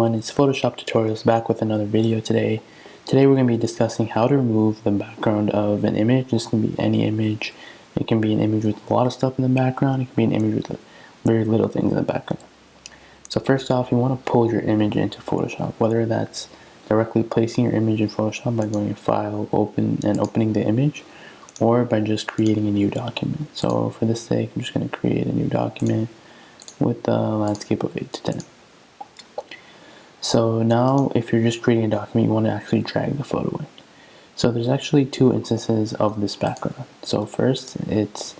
everyone, it's Photoshop Tutorials back with another video today. Today we're going to be discussing how to remove the background of an image. This can be any image. It can be an image with a lot of stuff in the background. It can be an image with very little things in the background. So first off, you want to pull your image into Photoshop, whether that's directly placing your image in Photoshop by going to File, Open, and opening the image, or by just creating a new document. So for this sake, I'm just going to create a new document with the landscape of 8 to 10. So now if you're just creating a document, you want to actually drag the photo in. So there's actually two instances of this background. So first, it's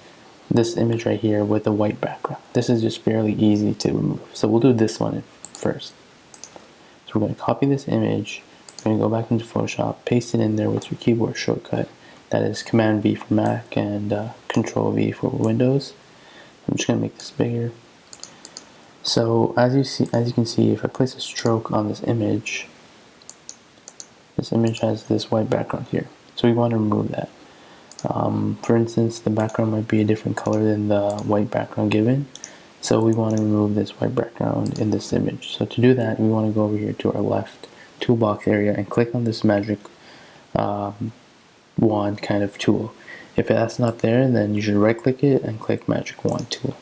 this image right here with a white background. This is just fairly easy to remove. So we'll do this one first. So we're going to copy this image, we're going to go back into Photoshop, paste it in there with your keyboard shortcut. That is Command V for Mac and Control V for Windows. I'm just going to make this bigger. So as you can see, if I place a stroke on this image has this white background here. So we want to remove that. For instance, the background might be a different color than the white background given. So we want to remove this white background in this image. So to do that, we want to go over here to our left toolbox area and click on this magic wand kind of tool. If that's not there, then you should right click it and click magic wand tool.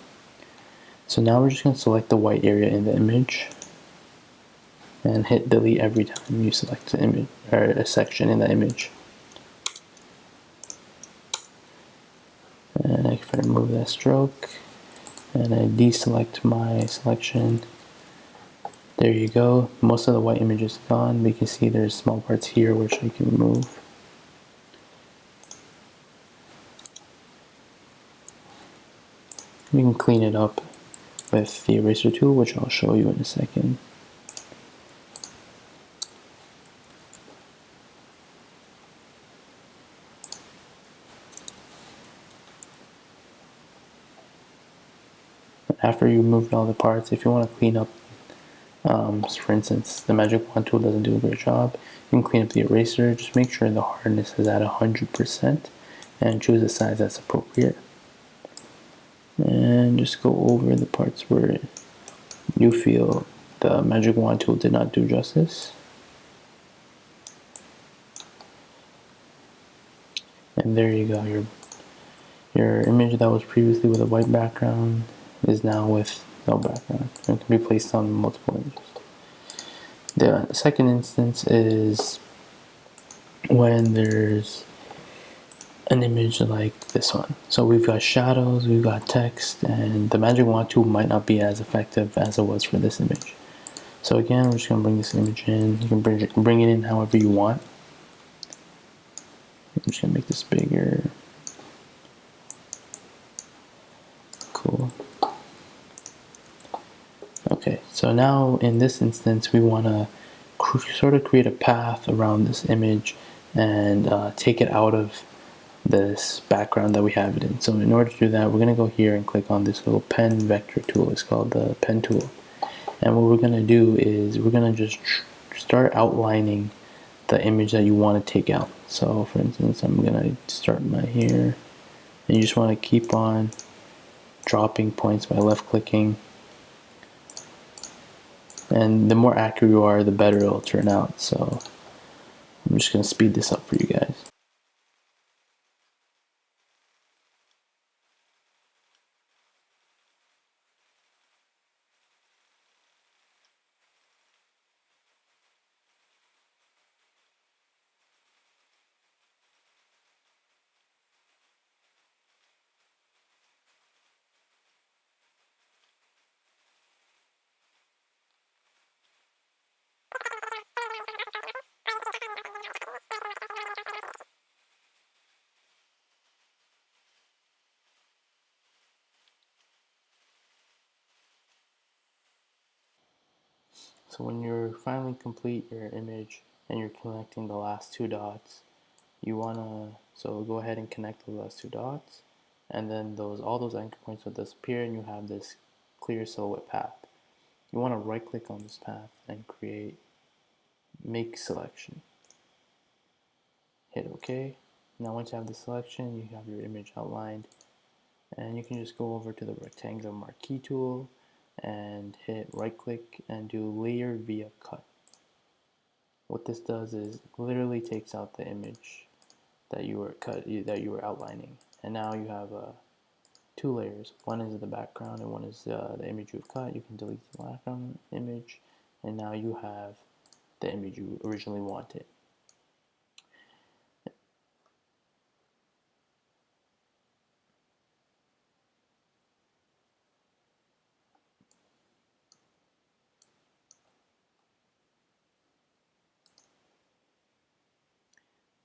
So now we're just going to select the white area in the image and hit delete every time you select an image or a section in the image. And if I remove that stroke and I deselect my selection, there you go. Most of the white image is gone, but you can see there's small parts here which I can remove. We can clean it up with the eraser tool, which I'll show you in a second. After you remove all the parts, if you want to clean up, for instance, the magic wand tool doesn't do a great job, you can clean up the eraser. Just make sure the hardness is at 100% and choose a size that's appropriate. And just go over the parts where you feel the magic wand tool did not do justice. And there you go, your image that was previously with a white background is now with no background. It can be placed on multiple images. The second instance is when there's an image like this one. So we've got shadows, we've got text, and the magic wand tool might not be as effective as it was for this image. So again, we're just going to bring this image in. You can bring it in however you want. I'm just going to make this bigger. Cool. Okay, so now in this instance, we want to sort of create a path around this image and take it out of this background that we have it in. So in order to do that, we're going to go here and click on this little pen vector tool. It's called the pen tool. And what we're going to do is we're going to just start outlining the image that you want to take out. So for instance, I'm going to start my here, and you just want to keep on dropping points by left clicking. And the more accurate you are, the better it'll turn out. So I'm just going to speed this up for you guys. So when you're finally complete your image and you're connecting the last two dots, you wanna go ahead and connect the last two dots, and then all those anchor points will disappear, and you have this clear silhouette path. You want to right click on this path and create make selection. Hit OK. Now once you have the selection, you have your image outlined, and you can just go over to the rectangular marquee tool, and hit right click and do layer via cut. What this does is literally takes out the image that you were outlining, and now you have two layers. One is the background and one is the image you've cut. You can delete the background image, and now you have the image you originally wanted.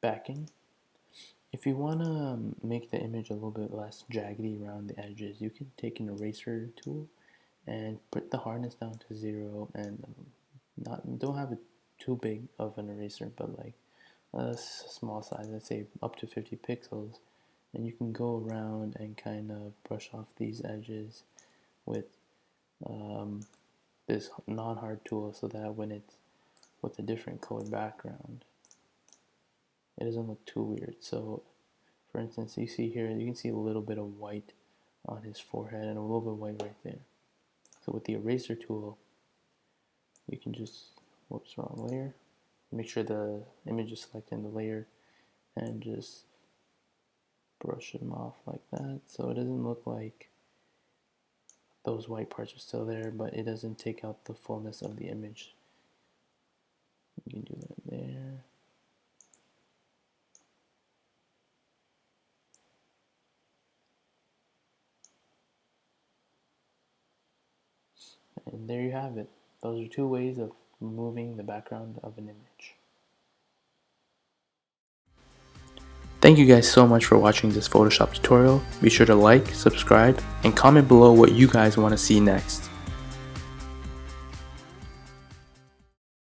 Backing. If you want to make the image a little bit less jaggedy around the edges, you can take an eraser tool and put the hardness down to 0 and don't have it too big of an eraser, but like a small size, let's say up to 50 pixels, and you can go around and kind of brush off these edges with this non-hard tool, so that when it's with a different color background, it doesn't look too weird. So for instance, you see here, you can see a little bit of white on his forehead and a little bit of white right there. So with the eraser tool, you can just, whoops, wrong layer, make sure the image is selected in the layer, and just brush them off like that, so it doesn't look like those white parts are still there, but it doesn't take out the fullness of the image. You can do that there. And there you have it. Those are two ways of removing the background of an image. Thank you guys so much for watching this Photoshop tutorial. Be sure to like, subscribe, and comment below what you guys want to see next.